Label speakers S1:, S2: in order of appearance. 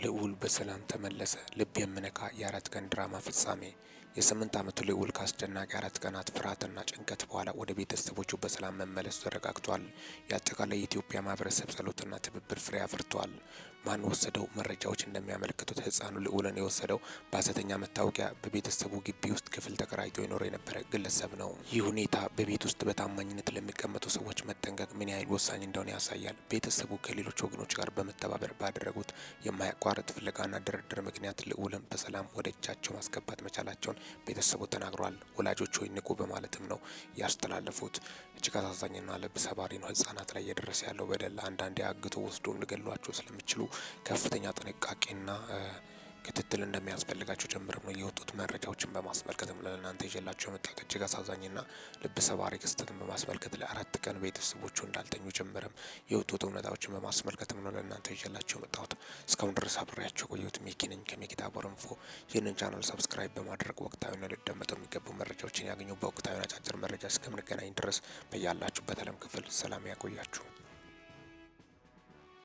S1: ልዑል በሰላም ተመለሰ። ልብ የሚነካ የአራት ቀን ድራማ ፍጻሜ። የ8 ዓመቱ ልዑል ከአስደናቂ 4 ቀናት ፍርሃትና ጭንቀት በኋላ ወደ ቤተሰቦቹ በሰላም መመለሱ ተረጋግቷል። የአጠቃላይ የኢትዮጵያ ማህበረሰብ ጸሎትና ትብብር ፍሬ አፍርቷል። ማን ወሰደው? መረጃዎች እንደሚያመለክቱት ህፃኑ ልዑልን የወሰደው በሐሰተኛ መታወቂያ በቤተሰቡ ግቢ ውስጥ ክፍል ተከራይቶ ይኖር የነበረ ግለሰብ ነው። ይህ ሁኔታ በቤት ውስጥ በታማኝነት ለሚቀመጡ ሰዎች መጠንቀቅ ምን ያህል ወሳኝ እንደሆነ ያሳያል። ቤተሰቡ ከሌሎች ወገኖች ጋር በመተባበር ባደረጉት የማያቋርጥ ፍለጋና ድርድር ምክንያት ልዑልን በሰላም ወደ እጃቸው ማስገባት መቻላቸውን ቤተሰቡ ተናግሯል። ወላጆች ሆይ ንቁ በማለትም ነው ያስተላለፉት። እጅግ አሳዛኝና ልብ ሰባሪ ነው። ህጻናት ላይ እየደረሰ ያለው በደል አንዳንዴ አግቶ ወስዶም ሊገሏቸው ስለሚችሉ ከፍተኛ ጥንቃቄና ክትትል እንደሚያስፈልጋቸው ጀምረም ነው የወጡት መረጃዎችን በማስመልከትም ለእናንተ ይዤላቸው የመጣሁት እጅግ አሳዛኝና ልብ ሰባሪ ክስተትን በማስመልከት ለ4 ቀን ቤተሰቦቹ እንዳልተኙ ጀምረም የወጡት እውነታዎችን በማስመልከትም ነው ለእናንተ ይዤላቸው የመጣሁት። እስካሁን ድረስ አብሬያቸው ቆየሁት። ሚኪ ነኝ ከሚኪታ ቦረንፎ። ይህንን ቻናል ሰብስክራይብ በማድረግ ወቅታዊና ሊደመጡ የሚገቡ መረጃዎችን ያገኙ። በወቅታዊ አጫጭር መረጃ እስከምንገናኝ ድረስ በያላችሁበት ዓለም ክፍል ሰላም ያቆያችሁ።